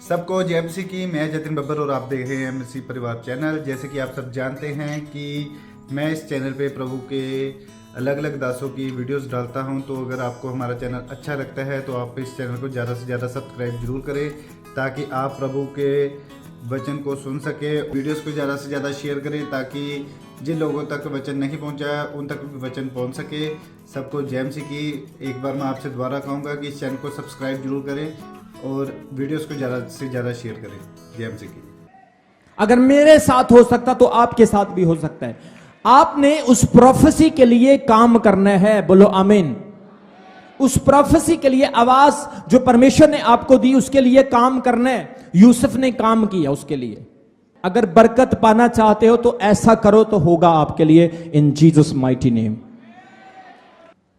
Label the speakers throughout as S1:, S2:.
S1: सबको जय मसीह की। मैं जतिन बब्बर और आप देख रहे हैं मसीह परिवार चैनल। जैसे कि आप सब जानते हैं कि मैं इस चैनल पे प्रभु के अलग अलग दासों की वीडियोस डालता हूं, तो अगर आपको हमारा चैनल अच्छा लगता है तो आप इस चैनल को ज़्यादा से ज़्यादा सब्सक्राइब जरूर करें, ताकि आप प्रभु के वचन को सुन सके। वीडियोस को ज़्यादा से ज़्यादा शेयर करें, ताकि जिन लोगों तक वचन नहीं पहुंचा उन तक भी वचन पहुंच सके। सबको जय मसीह की। एक बार मैं आपसे दोबारा कहूँगा कि इस चैनल को सब्सक्राइब जरूर करें और वीडियोस को ज़्यादा से ज़्यादा शेयर करें। जय मसीह की।
S2: अगर मेरे साथ हो सकता तो आपके साथ भी हो सकता है। आपने उस प्रोफेसी के लिए काम करना है, बोलो आमीन। उस प्रोफेसी के लिए आवाज जो परमेश्वर ने आपको दी उसके लिए काम करना है। यूसुफ ने काम किया उसके लिए। अगर बरकत पाना चाहते हो तो ऐसा करो तो होगा आपके लिए, इन जीसस माइटी नेम।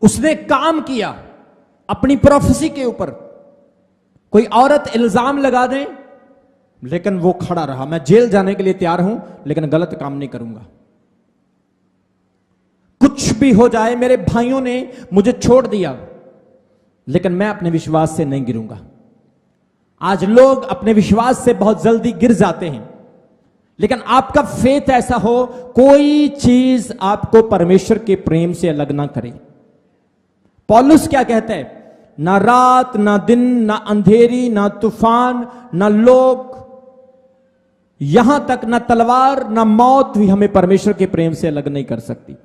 S2: उसने काम किया अपनी प्रोफेसी के ऊपर। कोई औरत इल्जाम लगा दे लेकिन वो खड़ा रहा, मैं जेल जाने के लिए तैयार हूं लेकिन गलत काम नहीं करूंगा। कुछ भी हो जाए, मेरे भाइयों ने मुझे छोड़ दिया लेकिन मैं अपने विश्वास से नहीं गिरूंगा। आज लोग अपने विश्वास से बहुत जल्दी गिर जाते हैं, लेकिन आपका फेथ ऐसा हो कोई चीज आपको परमेश्वर के प्रेम से अलग ना करे। पौलुस क्या कहता है? ना रात ना दिन ना अंधेरी ना तूफान ना लोग, यहां तक ना तलवार ना मौत भी हमें परमेश्वर के प्रेम से अलग नहीं कर सकती।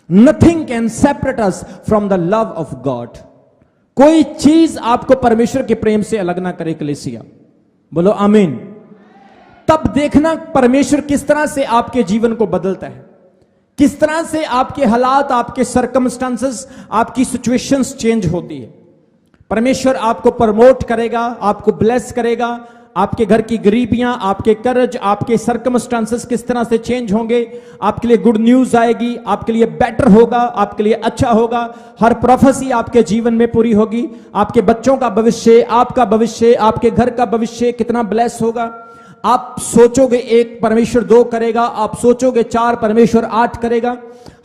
S2: Nothing can separate us from the love of God. कोई चीज आपको परमेश्वर के प्रेम से अलग ना करे कलीसिया, बोलो आमीन। तब देखना परमेश्वर किस तरह से आपके जीवन को बदलता है, किस तरह से आपके हालात, आपके सर्कमस्टांसेस, आपकी सिचुएशंस चेंज होती है। परमेश्वर आपको प्रमोट करेगा, आपको ब्लेस करेगा। आपके घर की गरीबियां, आपके कर्ज, आपके सर्कमस्टांसेस किस तरह से चेंज होंगे। आपके लिए गुड न्यूज आएगी, आपके लिए बेटर होगा, आपके लिए अच्छा होगा। हर प्रोफेसी आपके जीवन में पूरी होगी। आपके बच्चों का भविष्य, आपका भविष्य, आपके घर का भविष्य कितना ब्लेस होगा। आप सोचोगे एक परमेश्वर 2 करेगा, आप सोचोगे 4 परमेश्वर 8 करेगा।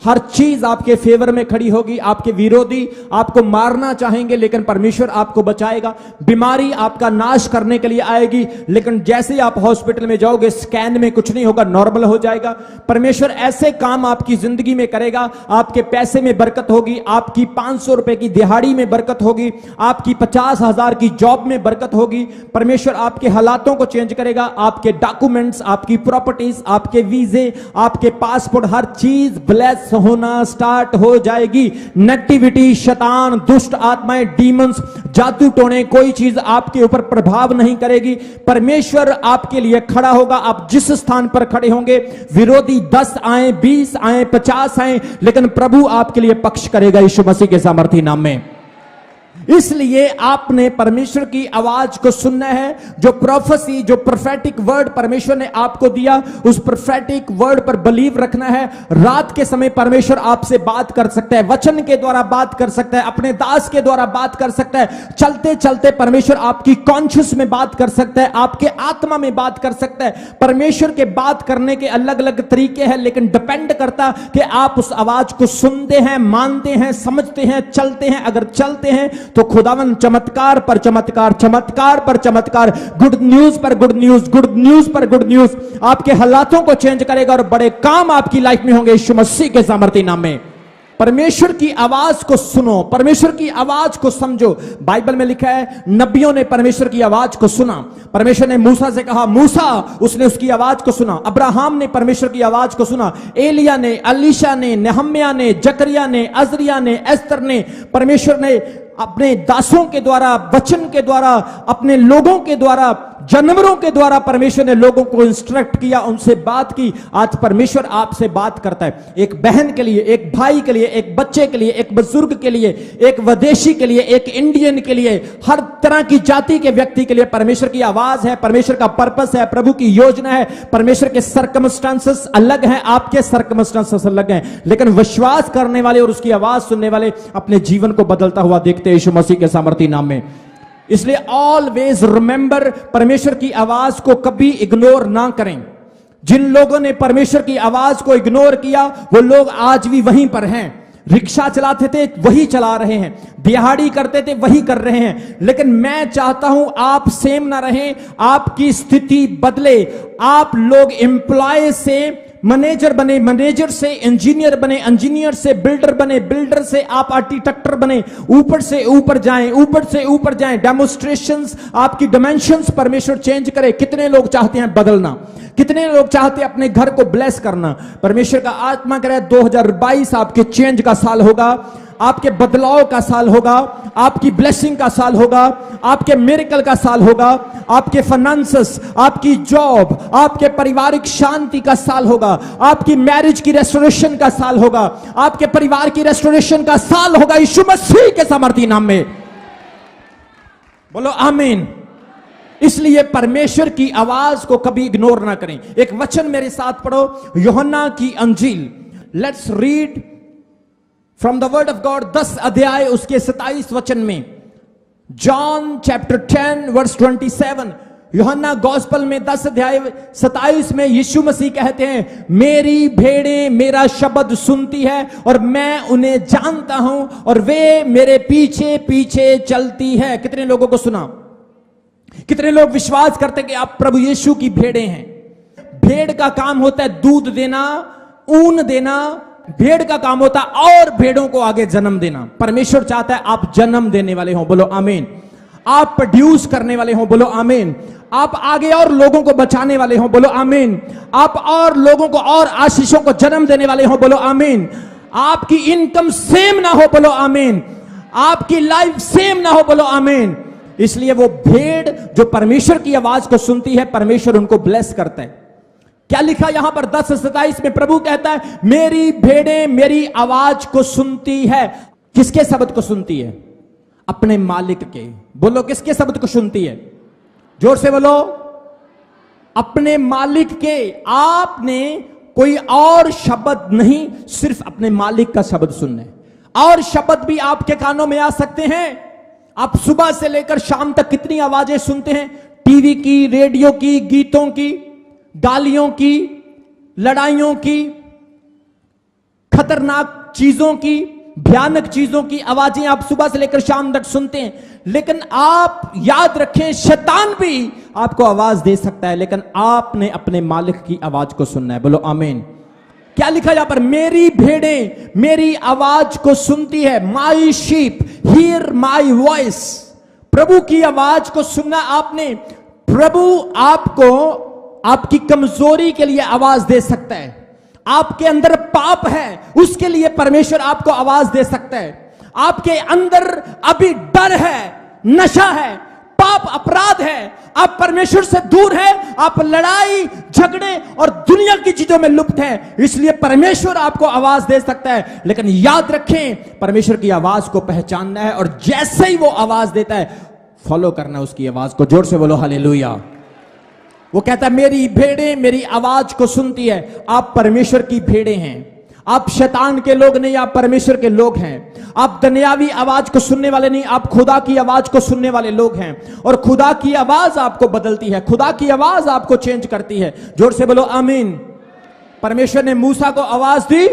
S2: हर चीज आपके फेवर में खड़ी होगी। आपके विरोधी आपको मारना चाहेंगे लेकिन परमेश्वर आपको बचाएगा। बीमारी आपका नाश करने के लिए आएगी, लेकिन जैसे ही आप हॉस्पिटल में जाओगे स्कैन में कुछ नहीं होगा, नॉर्मल हो जाएगा। परमेश्वर ऐसे काम आपकी जिंदगी में करेगा। आपके पैसे में बरकत होगी, आपकी 500 रुपए की दिहाड़ी में बरकत होगी, आपकी 50,000 की जॉब में बरकत होगी। परमेश्वर आपके हालातों को चेंज करेगा। आपके डॉक्यूमेंट्स, आपकी प्रॉपर्टीज, आपके वीजे, आपके पासपोर्ट, हर चीज ब्लेस होना स्टार्ट हो जाएगी। नेगेटिविटी, शैतान, दुष्ट आत्माएं, डीमंस, जादू टोने, कोई चीज आपके ऊपर प्रभाव नहीं करेगी। परमेश्वर आपके लिए खड़ा होगा। आप जिस स्थान पर खड़े होंगे, विरोधी 10 आए, 20 आए, 50 आए, लेकिन प्रभु आपके लिए पक्ष करेगा यीशु मसीह के सामर्थी नाम में। इसलिए आपने परमेश्वर की आवाज को सुनना है। जो प्रोफेसी, जो प्रोफेटिक वर्ड परमेश्वर ने आपको दिया, उस प्रोफेटिक वर्ड पर बिलीव रखना है। रात के समय परमेश्वर आपसे बात कर सकता है, वचन के द्वारा बात कर सकता है, अपने दास के द्वारा बात कर सकता है। चलते चलते परमेश्वर आपकी कॉन्शियस में बात कर सकता है, आपके आत्मा में बात कर सकता है। परमेश्वर के बात करने के अलग अलग तरीके हैं, लेकिन डिपेंड करता कि आप उस आवाज को सुनते हैं, मानते हैं, समझते हैं, चलते हैं। अगर चलते हैं तो खुदावन चमत्कार पर चमत्कार, चमत्कार पर चमत्कार, गुड न्यूज पर गुड न्यूज, गुड न्यूज पर गुड न्यूज आपके हालातों को चेंज करेगा और बड़े काम आपकी लाइफ में होंगे यीशु मसीह के सामर्थी नाम में। परमेश्वर की आवाज को सुनो, परमेश्वर की आवाज को समझो। बाइबल में लिखा है नबियों ने परमेश्वर की आवाज को सुना। परमेश्वर ने मूसा से कहा, मूसा, उसने उसकी आवाज को सुना। अब्राहम ने परमेश्वर की आवाज को सुना। एलिया ने, अलीशा ने, नेहम्या ने, जकरिया ने, अजरिया ने, एस्तर ने, परमेश्वर ने अपने दासों के द्वारा, वचन के द्वारा, अपने लोगों के द्वारा, जानवरों के द्वारा परमेश्वर ने लोगों को इंस्ट्रक्ट किया, उनसे बात की। आज परमेश्वर आपसे बात करता है। एक बहन के लिए, एक भाई के लिए, एक बच्चे के लिए, एक बुजुर्ग के लिए, एक विदेशी के लिए, एक इंडियन के लिए, हर तरह की जाति के व्यक्ति के लिए परमेश्वर की आवाज है। परमेश्वर का पर्पस है, प्रभु की योजना है। परमेश्वर के सर्कमस्टांसेस अलग हैं, आपके सर्कमस्टांसेस अलग हैं, लेकिन विश्वास करने वाले और उसकी आवाज सुनने वाले अपने जीवन को बदलता हुआ देखते हैं यीशु मसीह के सामर्थी नाम में। इसलिए ऑलवेज रिमेंबर, परमेश्वर की आवाज को कभी इग्नोर ना करें। जिन लोगों ने परमेश्वर की आवाज को इग्नोर किया वो लोग आज भी वहीं पर हैं। रिक्शा चलाते थे वही चला रहे हैं, दिहाड़ी करते थे वही कर रहे हैं। लेकिन मैं चाहता हूं आप सेम ना रहें, आपकी स्थिति बदले। आप लोग एम्प्लॉय से मैनेजर बने, मैनेजर से इंजीनियर बने, इंजीनियर से बिल्डर बने, बिल्डर से आप आर्किटेक्टर बने, ऊपर से ऊपर जाएं, ऊपर से ऊपर जाएं। डेमोन्स्ट्रेशंस, आपकी डायमेंशंस परमेश्वर चेंज करे। कितने लोग चाहते हैं बदलना? कितने लोग चाहते हैं अपने घर को ब्लेस करना? परमेश्वर का आत्मा करे 2022 आपके चेंज का साल होगा, आपके बदलाव का साल होगा, आपकी ब्लेसिंग का साल होगा, आपके मिरेकल का साल होगा, आपके फाइनेंसेस, आपकी जॉब, आपके पारिवारिक शांति का साल होगा, आपकी मैरिज की रेस्टोरेशन का साल होगा, आपके परिवार की रेस्टोरेशन का साल होगा यीशु मसीह के सामर्थी नाम में। बोलो आमीन। इसलिए परमेश्वर की आवाज को कभी इग्नोर ना करें। एक वचन मेरे साथ पढ़ो, यूहन्ना की अंजील। Let's read from the word of God, 10 अध्याय उसके 27 वचन में। John chapter 10 verse 27। यूहन्ना गॉस्पेल में 10 अध्याय 27 में यीशु मसीह कहते हैं, मेरी भेड़ें मेरा शब्द सुनती है और मैं उन्हें जानता हूं और वे मेरे पीछे पीछे चलती है। कितने लोगों को सुना? कितने लोग विश्वास करते कि आप प्रभु यीशु की भेड़ें हैं? भेड़ का काम होता है दूध देना, ऊन देना। भेड़ का काम होता है और भेड़ों को आगे जन्म देना। परमेश्वर चाहता है आप जन्म देने वाले हो, बोलो आमीन। आप प्रोड्यूस करने वाले हो, बोलो आमीन। आप आगे और लोगों को बचाने वाले हो, बोलो आमीन। आप और लोगों को और आशीषों को जन्म देने वाले हो, बोलो आमीन। आपकी इनकम सेम ना हो, बोलो आमीन। आपकी लाइफ सेम ना हो, बोलो आमीन। इसलिए वो भेड़ जो परमेश्वर की आवाज को सुनती है, परमेश्वर उनको ब्लेस करता है। क्या लिखा यहां पर 10:27 में? प्रभु कहता है, मेरी भेड़ें मेरी आवाज को सुनती है। किसके शब्द को सुनती है? अपने मालिक के। बोलो, किसके शब्द को सुनती है? जोर से बोलो, अपने मालिक के। आपने कोई और शब्द नहीं, सिर्फ अपने मालिक का शब्द सुनना है। और शब्द भी आपके कानों में आ सकते हैं। आप सुबह से लेकर शाम तक कितनी आवाजें सुनते हैं? टीवी की, रेडियो की, गीतों की, गालियों की, लड़ाइयों की, खतरनाक चीजों की, भयानक चीजों की आवाजें आप सुबह से लेकर शाम तक सुनते हैं। लेकिन आप याद रखें, शैतान भी आपको आवाज दे सकता है, लेकिन आपने अपने मालिक की आवाज को सुनना है। बोलो आमीन। क्या लिखा यहां पर? मेरी भेड़ें मेरी आवाज को सुनती है। माई शीप हियर माई वॉइस। प्रभु की आवाज को सुनना आपने। प्रभु आपको आपकी कमजोरी के लिए आवाज दे सकता है। आपके अंदर पाप है, उसके लिए परमेश्वर आपको आवाज दे सकता है। आपके अंदर अभी डर है, नशा है, पाप अपराध है, आप परमेश्वर से दूर है, आप लड़ाई झगड़े और दुनिया की चीजों में लुप्त है, इसलिए परमेश्वर आपको आवाज दे सकता है। लेकिन याद रखें, परमेश्वर की आवाज को पहचानना है और जैसे ही वो आवाज देता है फॉलो करना उसकी आवाज को। जोर से बोलो हालेलुया। वो कहता है, मेरी भेड़ें मेरी आवाज को सुनती है। आप परमेश्वर की भेड़ें हैं। आप शैतान के लोग नहीं, आप परमेश्वर के लोग हैं। आप दुनियावी आवाज को सुनने वाले नहीं, आप खुदा की आवाज को सुनने वाले लोग हैं। और खुदा की आवाज आपको बदलती है, खुदा की आवाज आपको चेंज करती है। जोर से बोलो आमीन। परमेश्वर ने मूसा को आवाज दी,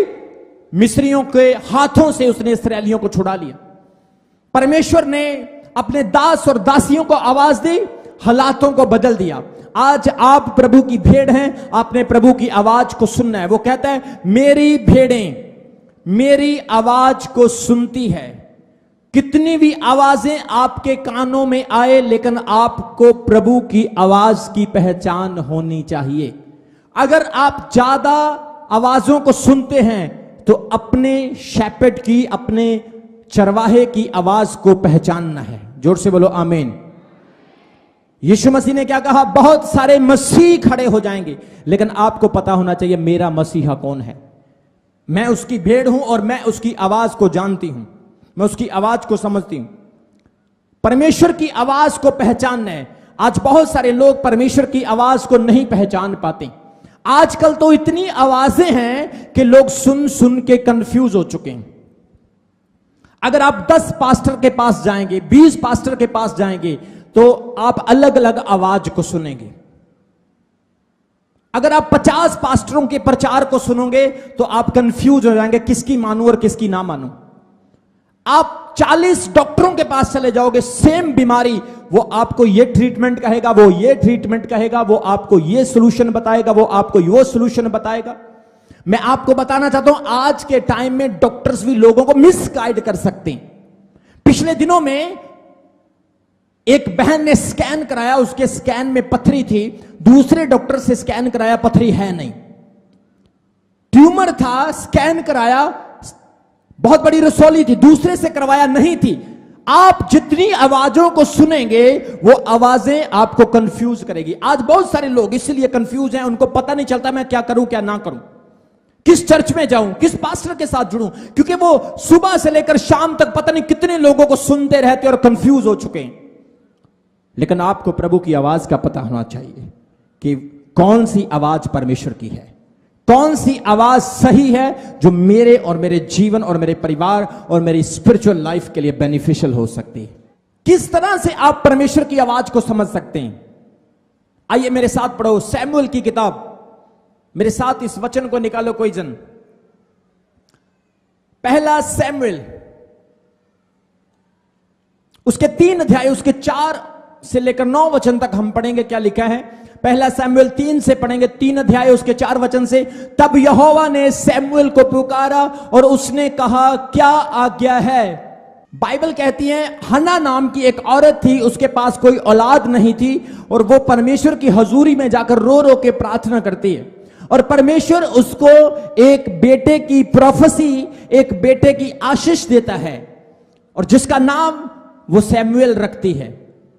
S2: मिस्रियों के हाथों से उसने इस्राएलियों को छुड़ा लिया। परमेश्वर ने अपने दास और दासियों को आवाज दी, हालातों को बदल दिया। आज आप प्रभु की भेड़ हैं, आपने प्रभु की आवाज को सुनना है। वो कहता है, मेरी भेड़ें मेरी आवाज को सुनती है। कितनी भी आवाजें आपके कानों में आए, लेकिन आपको प्रभु की आवाज की पहचान होनी चाहिए। अगर आप ज्यादा आवाजों को सुनते हैं तो अपने शेपर्ड की, अपने चरवाहे की आवाज को पहचानना है। जोर से बोलो आमीन। यीशु मसीह ने क्या कहा? बहुत सारे मसीह खड़े हो जाएंगे, लेकिन आपको पता होना चाहिए मेरा मसीहा कौन है। मैं उसकी भेड़ हूं और मैं उसकी आवाज को जानती हूं, मैं उसकी आवाज को समझती हूं। परमेश्वर की आवाज को पहचानना है। आज बहुत सारे लोग परमेश्वर की आवाज को नहीं पहचान पाते। आजकल तो इतनी आवाजें हैं कि लोग सुन सुन के कंफ्यूज हो चुके हैं। अगर आप 10 पास्टर के पास जाएंगे, 20 पास्टर के पास जाएंगे, तो आप अलग अलग आवाज को सुनेंगे। अगर आप 50 पास्टरों के प्रचार को सुनोगे तो आप कंफ्यूज हो जाएंगे, किसकी मानूं और किसकी ना मानूं। आप 40 डॉक्टरों के पास चले जाओगे, सेम बीमारी, वो आपको ये ट्रीटमेंट कहेगा, वो ये ट्रीटमेंट कहेगा, वो आपको ये सॉल्यूशन बताएगा, वो आपको वो सॉल्यूशन बताएगा। मैं आपको बताना चाहता हूं, आज के टाइम में डॉक्टर्स भी लोगों को मिसगाइड कर सकते हैं। पिछले दिनों में एक बहन ने स्कैन कराया, उसके स्कैन में पथरी थी, दूसरे डॉक्टर से स्कैन कराया, पथरी है नहीं, ट्यूमर था, स्कैन कराया, बहुत बड़ी रसौली थी, दूसरे से करवाया, नहीं थी। आप जितनी आवाजों को सुनेंगे वो आवाजें आपको कंफ्यूज करेगी। आज बहुत सारे लोग इसलिए कंफ्यूज हैं, उनको पता नहीं चलता मैं क्या करूं क्या ना करूं, किस चर्च में जाऊं, किस पास्टर के साथ जुड़ूं, क्योंकि वो सुबह से लेकर शाम तक पता नहीं कितने लोगों को सुनते रहते और कंफ्यूज हो चुके हैं। लेकिन आपको प्रभु की आवाज का पता होना चाहिए कि कौन सी आवाज परमेश्वर की है, कौन सी आवाज सही है जो मेरे और मेरे जीवन और मेरे परिवार और मेरी स्पिरिचुअल लाइफ के लिए बेनिफिशियल हो सकती है। किस तरह से आप परमेश्वर की आवाज को समझ सकते हैं? आइए मेरे साथ पढ़ो सैमुएल की किताब, मेरे साथ इस वचन को निकालो कोई जन। पहला सैमुएल, उसके 3 अध्याय, उसके 4 से लेकर 9 वचन तक हम पढ़ेंगे। क्या लिखा है? पहला सैमुएल 3 से पढ़ेंगे, 3 अध्याय उसके 4 वचन से। तब यहोवा ने सैमुएल को पुकारा और उसने कहा, क्या आज्ञा है? बाइबल कहती है हन्ना नाम की एक औरत थी, उसके पास कोई औलाद नहीं थी और वो परमेश्वर की हजूरी में जाकर रो रो के प्रार्थना करती है और परमेश्वर उसको एक बेटे की प्रोफेसी, एक बेटे की आशीष देता है और जिसका नाम वो सैमुएल रखती है।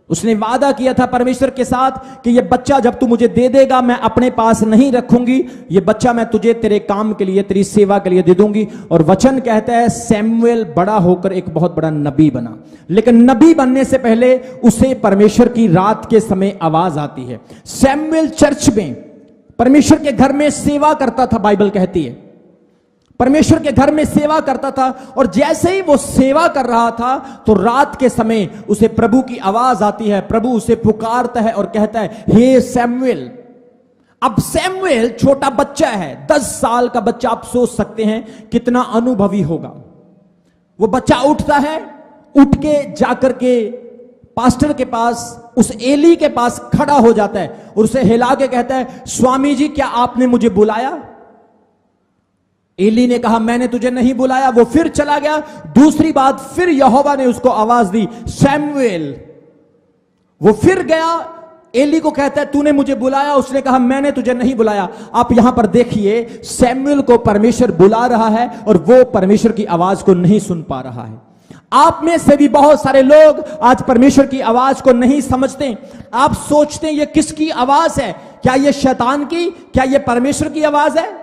S2: उसने वादा किया था परमेश्वर के साथ कि ये बच्चा जब तू मुझे दे देगा मैं अपने पास नहीं रखूंगी, ये बच्चा मैं तुझे तेरे काम के लिए, तेरी सेवा के लिए दे दूंगी। और वचन कहता है सैमुएल बड़ा होकर एक बहुत बड़ा नबी बना, लेकिन नबी बनने से पहले उसे परमेश्वर की रात के समय आवाज आती है। सैमुएल चर्च में परमेश्वर के घर में सेवा करता था, बाइबल कहती है परमेश्वर के घर में सेवा करता था और जैसे ही वो सेवा कर रहा था तो रात के समय उसे प्रभु की आवाज आती है, प्रभु उसे पुकारता है और कहता है हे सैमुएल। अब सैमुएल छोटा बच्चा है, 10 साल का बच्चा, आप सोच सकते हैं कितना अनुभवी होगा। वो बच्चा उठता है, उठ के जाकर के पास्टर के पास, उस एली के पास खड़ा हो जाता है और उसे हिला के कहता है स्वामी जी क्या आपने मुझे बुलाया? एली ने कहा मैंने तुझे नहीं बुलाया। वो फिर चला गया, दूसरी बात फिर यहोवा ने उसको आवाज दी सैमुएल। वो फिर गया, एली को कहता है तूने मुझे बुलाया? उसने कहा मैंने तुझे नहीं बुलाया। आप यहां पर देखिए सैमुएल को परमेश्वर बुला रहा है और वो परमेश्वर की आवाज को नहीं सुन पा रहा है। आप में से भी बहुत सारे लोग आज परमेश्वर की आवाज को नहीं समझते। आप सोचते हैं ये किसकी आवाज है? क्या ये शैतान की? क्या ये परमेश्वर की आवाज है?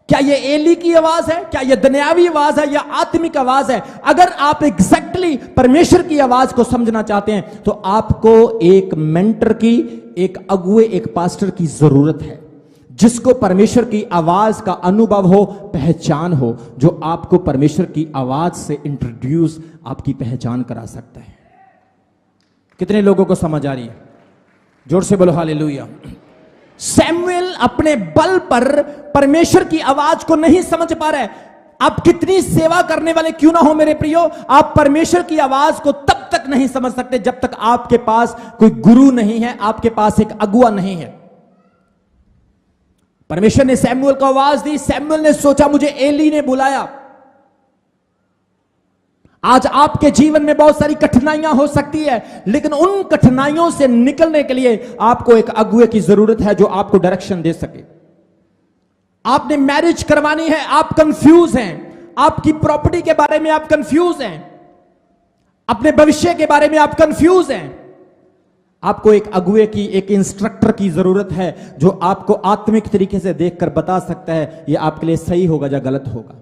S2: क्या ये एली की आवाज है? क्या ये दुनियावी आवाज है या आत्मिक आवाज है? अगर आप एग्जैक्टली परमेश्वर की आवाज को समझना चाहते हैं तो आपको एक मेंटर की, एक अगुए, एक पास्टर की जरूरत है जिसको परमेश्वर की आवाज का अनुभव हो, पहचान हो, जो आपको परमेश्वर की आवाज से इंट्रोड्यूस, आपकी पहचान करा सकता है। कितने लोगों को समझ आ रही है? जोर से बोलो हालेलुया। सैमुएल अपने बल पर परमेश्वर की आवाज को नहीं समझ पा रहे। आप कितनी सेवा करने वाले क्यों ना हो मेरे प्रियो, आप परमेश्वर की आवाज को तब तक नहीं समझ सकते जब तक आपके पास कोई गुरु नहीं है, आपके पास एक अगुआ नहीं है। परमेश्वर ने सैमुएल को आवाज दी, सैमुएल ने सोचा मुझे एली ने बुलाया। आज आपके जीवन में बहुत सारी कठिनाइयां हो सकती है, लेकिन उन कठिनाइयों से निकलने के लिए आपको एक अगुए की जरूरत है जो आपको डायरेक्शन दे सके। आपने मैरिज करवानी है, आप कंफ्यूज हैं, आपकी प्रॉपर्टी के बारे में आप कंफ्यूज हैं, अपने भविष्य के बारे में आप कंफ्यूज हैं। आपको एक अगुए की, एक इंस्ट्रक्टर की जरूरत है जो आपको आत्मिक तरीके से देखकर बता सकता है यह आपके लिए सही होगा या गलत होगा।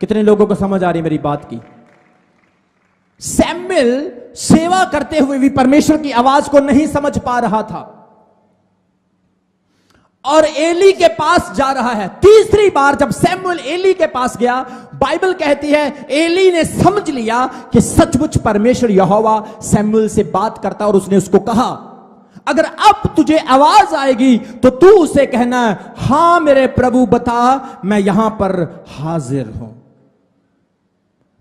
S2: कितने लोगों को समझ आ रही मेरी बात की? सैमुएल सेवा करते हुए भी परमेश्वर की आवाज को नहीं समझ पा रहा था और एली के पास जा रहा है। तीसरी बार जब सैमुएल एली के पास गया, बाइबल कहती है एली ने समझ लिया कि सचमुच परमेश्वर यहोवा सैमुएल से बात करता और उसने उसको कहा, अगर अब तुझे आवाज आएगी तो तू उसे कहना, हां मेरे प्रभु बता, मैं यहां पर हाजिर हूं।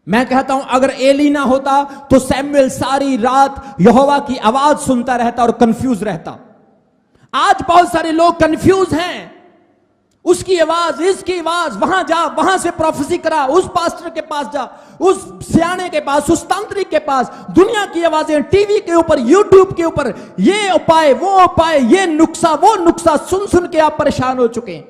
S2: मैं कहता हूं अगर एली ना होता तो सैमुएल सारी रात यहोवा की आवाज सुनता रहता और कंफ्यूज रहता। आज बहुत सारे लोग कंफ्यूज हैं, उसकी आवाज, इसकी आवाज, वहां जा, वहां से प्रोफेसी करा, उस पास्टर के पास जा, उस सियाने के पास, उस तांत्रिक के पास, दुनिया की आवाजें टीवी के ऊपर, यूट्यूब के ऊपर, ये उपाय, वो उपाय, ये नुक्सा, वो नुक्सा, सुन सुन के आप परेशान हो चुके हैं।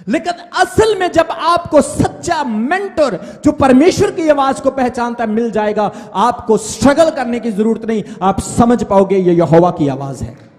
S2: लेकिन असल में जब आपको सच्चा मेंटर जो परमेश्वर की आवाज को पहचानता मिल जाएगा, आपको स्ट्रगल करने की जरूरत नहीं, आप समझ पाओगे ये यहोवा की आवाज है।